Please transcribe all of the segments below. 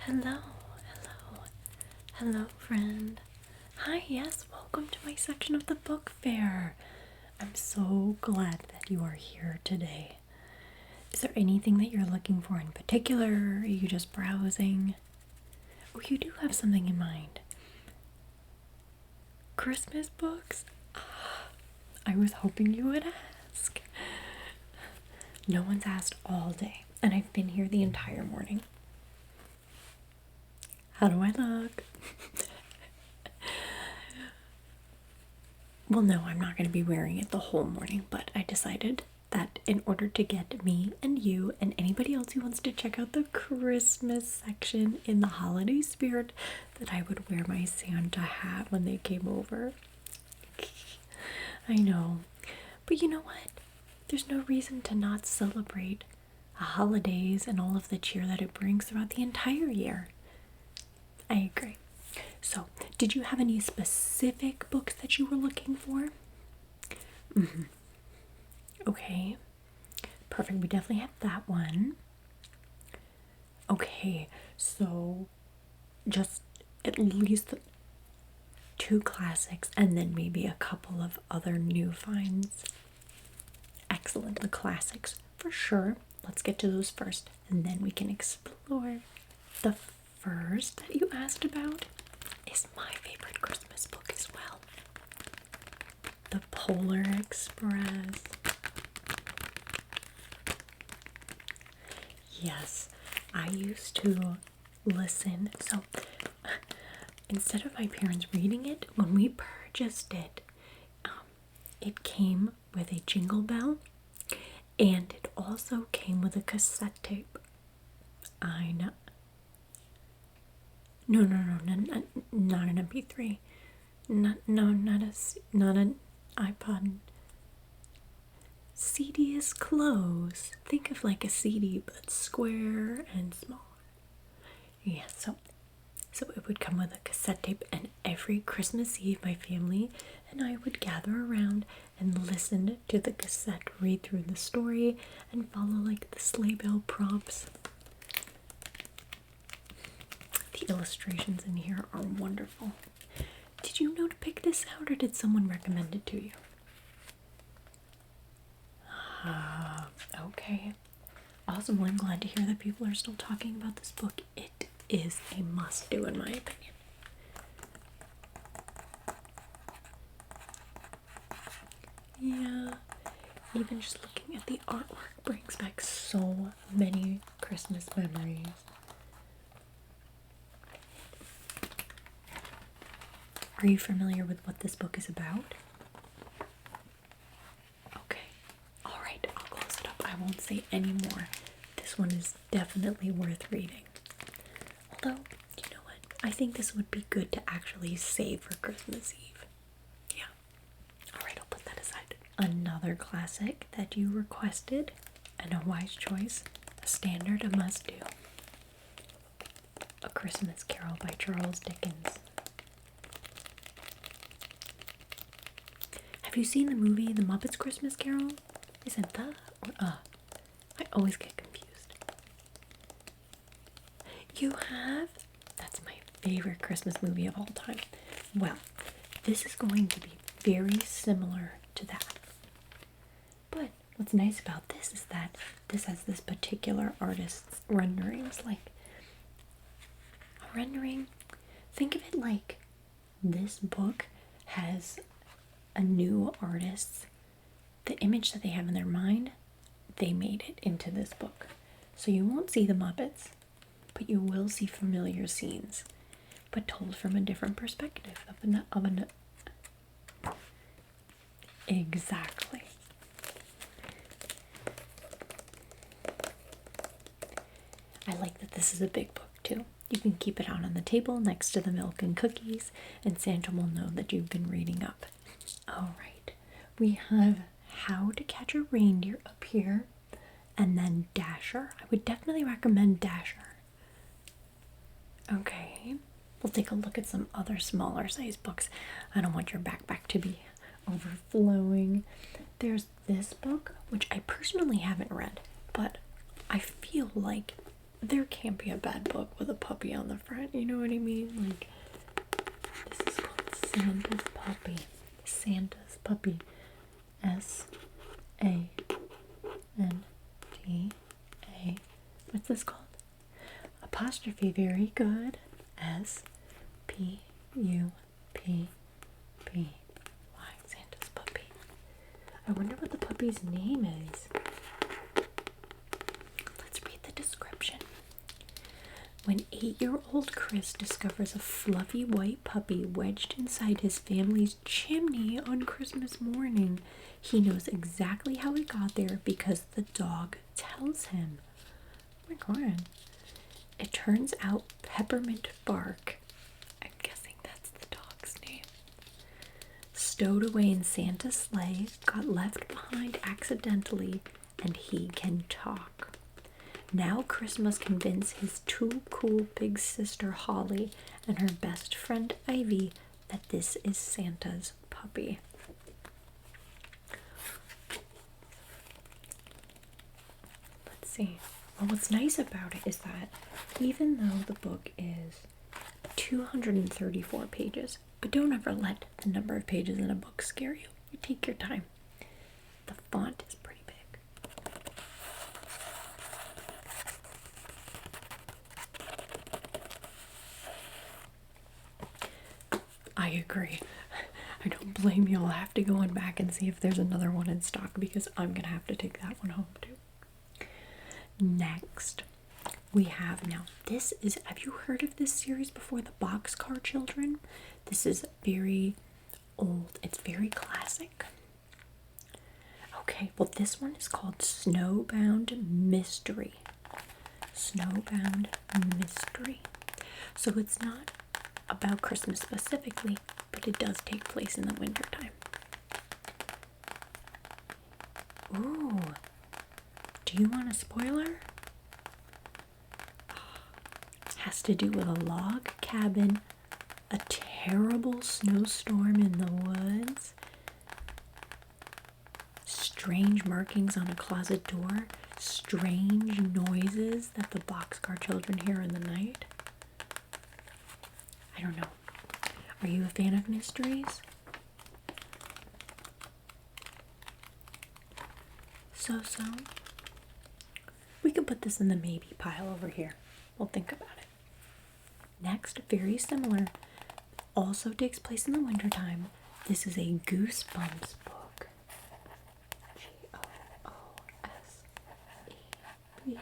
Hello, hello, hello, friend. Hi, yes, welcome to my section of the book fair. I'm so glad that you are here today. Is there anything that you're looking for in particular? Are you just browsing? Oh, you do have something in mind. Christmas books? I was hoping you would ask. No one's asked all day, and I've been here the entire morning. How do I look? Well, no, I'm not going to be wearing it the whole morning, but I decided that in order to get me and you and anybody else who wants to check out the Christmas section in the holiday spirit, that I would wear my Santa hat when they came over. I know. But you know what? There's no reason to not celebrate the holidays and all of the cheer that it brings throughout the entire year. I agree. So, did you have any specific books that you were looking for? Okay. Perfect. We definitely have that one. Okay. So, just at least two classics and then maybe a couple of other new finds. Excellent. The classics for sure. Let's get to those first and then we can explore. The first that you asked about is my favorite Christmas book as well. The Polar Express. Yes, I used to listen. So instead of my parents reading it, when we purchased it, it came with a Jingle Bell and it also came with a cassette tape. I know. No, not an MP3. Not an iPod. CD is close. Think of like a CD, but square and smaller. Yeah, so it would come with a cassette tape, and every Christmas Eve, my family and I would gather around and listen to the cassette, read through the story, and follow like the sleigh bell prompts. The illustrations in here are wonderful. Did you know to pick this out, or did someone recommend it to you? Okay. Awesome. Well, I'm glad to hear that people are still talking about this book. It is a must-do in my opinion. Yeah. Even just looking at the artwork brings back so many Christmas memories. Are you familiar with what this book is about? Okay. Alright, I'll close it up. I won't say any more. This one is definitely worth reading. Although, you know what? I think this would be good to actually save for Christmas Eve. Yeah. Alright, I'll put that aside. Another classic that you requested, and a wise choice, a standard, a must-do. A Christmas Carol by Charles Dickens. Have you seen the movie The Muppets Christmas Carol? Is it the or I always get confused. You have? That's my favorite Christmas movie of all time. Well, this is going to be very similar to that. But what's nice about this is that this has this particular artist's renderings. Like a rendering, think of it like this book has a new artist, the image that they have in their mind, they made it into this book. So you won't see the Muppets, but you will see familiar scenes, but told from a different perspective Exactly. I like that this is a big book too. You can keep it out on the table next to the milk and cookies, and Santa will know that you've been reading up. Alright, we have How to Catch a Reindeer up here, and then Dasher. I would definitely recommend Dasher. Okay, we'll take a look at some other smaller size books. I don't want your backpack to be overflowing. There's this book, which I personally haven't read, but I feel like there can't be a bad book with a puppy on the front, you know what I mean? Like, this is called Santa's Puppy. Santa's Puppy. S-A-N-T-A. What's this called? Apostrophe, very good. S-P-U-P-P-Y. Santa's Puppy. I wonder what the puppy's name is. Let's read the description. When 8-year-old Chris discovers a fluffy white puppy wedged inside his family's chimney on Christmas morning, he knows exactly how it got there because the dog tells him. Oh my god. It turns out Peppermint Bark, I'm guessing that's the dog's name, stowed away in Santa's sleigh, got left behind accidentally, and he can talk. Now Chris must convince his too cool big sister Holly and her best friend Ivy that this is Santa's puppy. Let's see. Well, what's nice about it is that even though the book is 234 pages, but don't ever let the number of pages in a book scare you. You take your time. The font is pretty big. I agree. I don't blame you. I'll have to go on back and see if there's another one in stock because I'm going to have to take that one home too. Next, we have now, this is, have you heard of this series before, the Boxcar Children? This is very old. It's very classic. Okay, well this one is called Snowbound Mystery. Snowbound Mystery. So it's not about Christmas specifically, but it does take place in the wintertime. Ooh. Do you want a spoiler? Has to do with a log cabin, a terrible snowstorm in the woods, strange markings on a closet door, strange noises that the Boxcar Children hear in the night. I don't know. Are you a fan of mysteries? So. We can put this in the maybe pile over here. We'll think about it. Next, very similar, also takes place in the wintertime. This is a Goosebumps book. Goosebumps.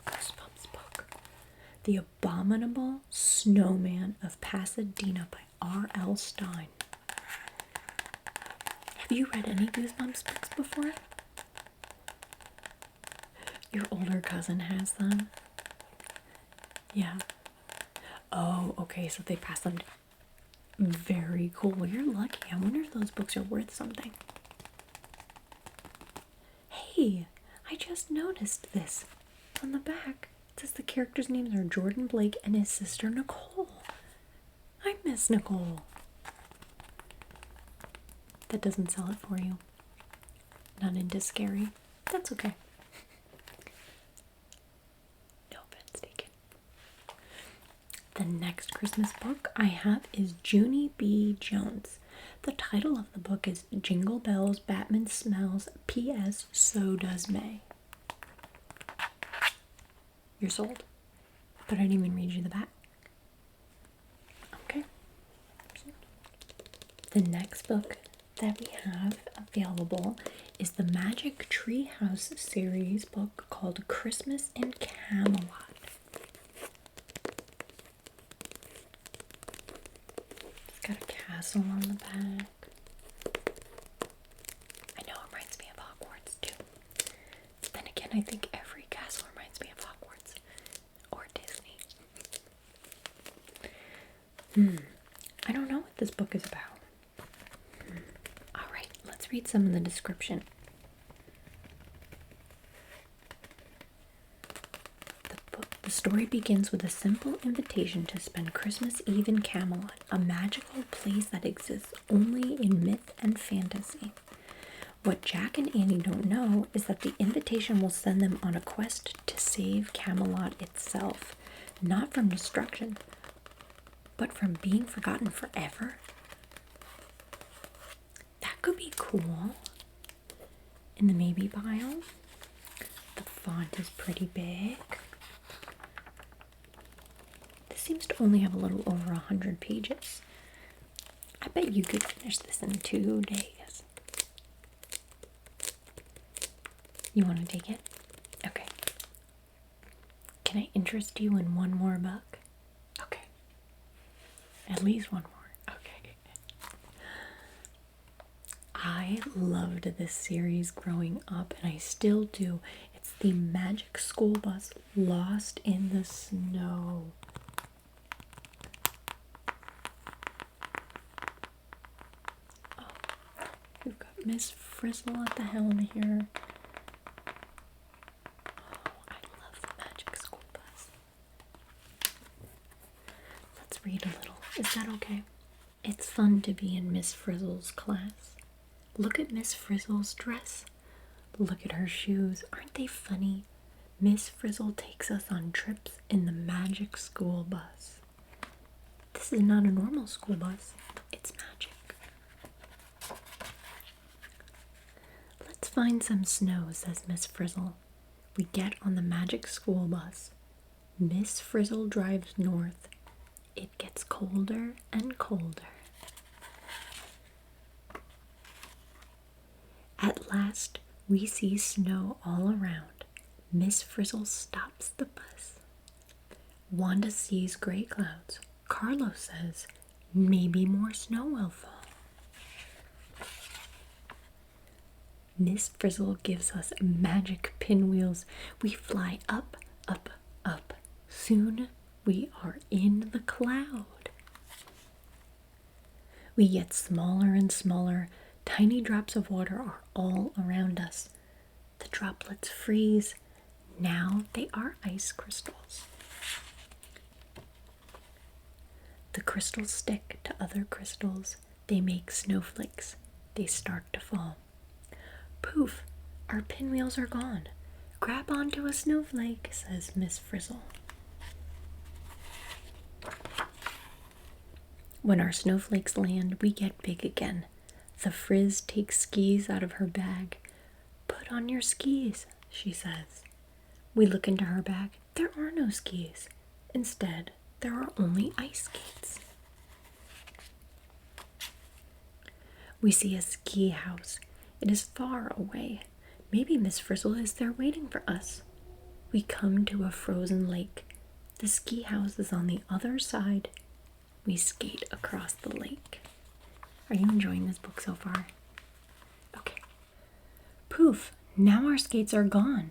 Goosebumps book. The Abominable Snowman of Pasadena by R.L. Stine. Have you read any Goosebumps books before? Your older cousin has them? Yeah. Oh, okay, so they pass them. Very cool. Well, you're lucky. I wonder if those books are worth something. Hey, I just noticed this. On the back, it says the characters' names are Jordan Blake and his sister Nicole. I miss Nicole. That doesn't sell it for you. Not into scary. That's okay. No offense taken. The next Christmas book I have is Junie B. Jones. The title of the book is Jingle Bells, Batman Smells, P.S. So Does May. You're sold? But I didn't even read you the back. Okay. The next book that we have available is the Magic Treehouse series book called Christmas in Camelot. It's got a castle on the back. I know it reminds me of Hogwarts too. Then again, I think every castle reminds me of Hogwarts or Disney. I don't know what this book is about. Alright, let's read some of the description. The story begins with a simple invitation to spend Christmas Eve in Camelot, a magical place that exists only in myth and fantasy. What Jack and Annie don't know is that the invitation will send them on a quest to save Camelot itself, not from destruction, but from being forgotten forever. That could be cool. In the maybe pile, the font is pretty big. This seems to only have a little over 100 pages. I bet you could finish this in 2 days. You want to take it? Okay. Can I interest you in one more book? Okay. At least one more. Okay. I loved this series growing up, and I still do. It's the Magic School Bus Lost in the Snow. Oh, we've got Miss Frizzle at the helm here. Read a little. Is that okay? It's fun to be in Miss Frizzle's class. Look at Miss Frizzle's dress. Look at her shoes. Aren't they funny? Miss Frizzle takes us on trips in the magic school bus. This is not a normal school bus. It's magic. Let's find some snow, says Miss Frizzle. We get on the magic school bus. Miss Frizzle drives north. It gets colder and colder. At last, we see snow all around. Miss Frizzle stops the bus. Wanda sees gray clouds. Carlos says, maybe more snow will fall. Miss Frizzle gives us magic pinwheels. We fly up, up, up. Soon we are in the cloud. We get smaller and smaller. Tiny drops of water are all around us. The droplets freeze. Now they are ice crystals. The crystals stick to other crystals. They make snowflakes. They start to fall. Poof! Our pinwheels are gone. Grab onto a snowflake, says Miss Frizzle. When our snowflakes land, we get big again. The Frizz takes skis out of her bag. Put on your skis, she says. We look into her bag. There are no skis. Instead, there are only ice skates. We see a ski house. It is far away. Maybe Miss Frizzle is there waiting for us. We come to a frozen lake. The ski house is on the other side. We skate across the lake. Are you enjoying this book so far? Okay. Poof! Now our skates are gone.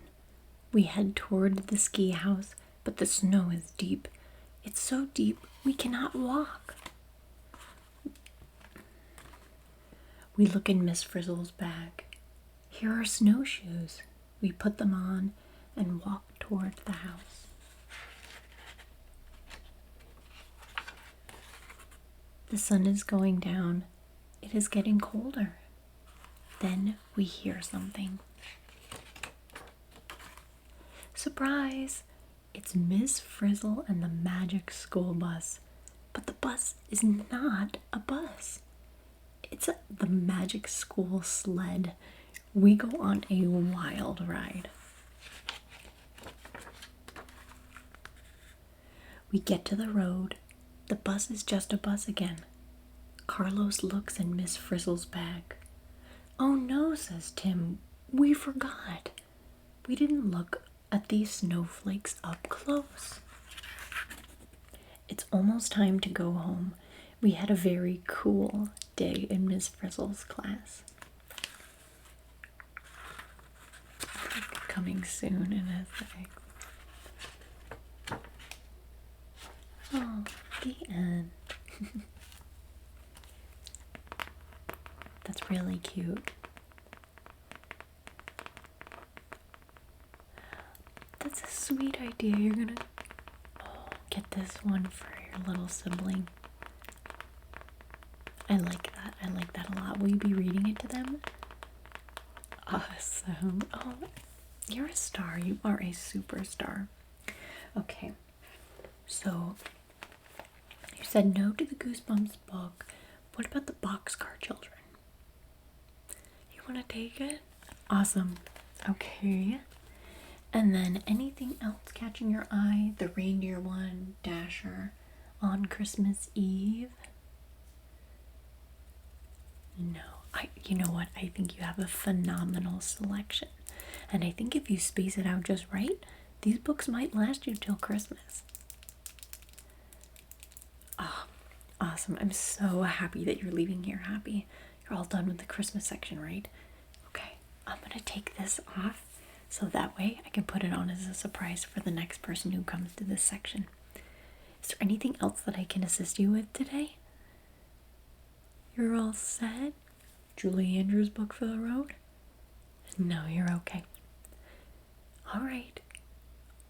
We head toward the ski house, but the snow is deep. It's so deep we cannot walk. We look in Miss Frizzle's bag. Here are snowshoes. We put them on and walk toward the house. The sun is going down. It is getting colder. Then we hear something. Surprise! It's Miss Frizzle and the magic school bus. But the bus is not a bus. It's the magic school sled. We go on a wild ride. We get to the road. The bus is just a bus again. Carlos looks in Miss Frizzle's bag. Oh no, says Tim. We forgot. We didn't look at these snowflakes up close. It's almost time to go home. We had a very cool day in Miss Frizzle's class. Coming soon in a sec. Oh, the end. That's really cute. That's a sweet idea. You're gonna get this one for your little sibling. I like that. I like that a lot. Will you be reading it to them? Awesome. Oh, you're a star. You are a superstar. Okay, so you said no to the Goosebumps book. What about the Boxcar Children? You want to take it? Awesome. Okay. And then anything else catching your eye? The reindeer one, Dasher, on Christmas Eve? No. You know what? I think you have a phenomenal selection. And I think if you space it out just right, these books might last you till Christmas. Oh, awesome. I'm so happy that you're leaving here happy. You're all done with the Christmas section, right? Okay, I'm going to take this off so that way I can put it on as a surprise for the next person who comes to this section. Is there anything else that I can assist you with today? You're all set? Julie Andrews' book for the road? No, you're okay. All right.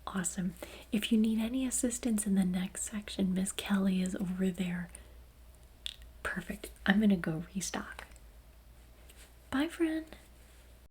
Awesome. If you need any assistance in the next section, Miss Kelly is over there. Perfect. I'm going to go restock. Bye, friend.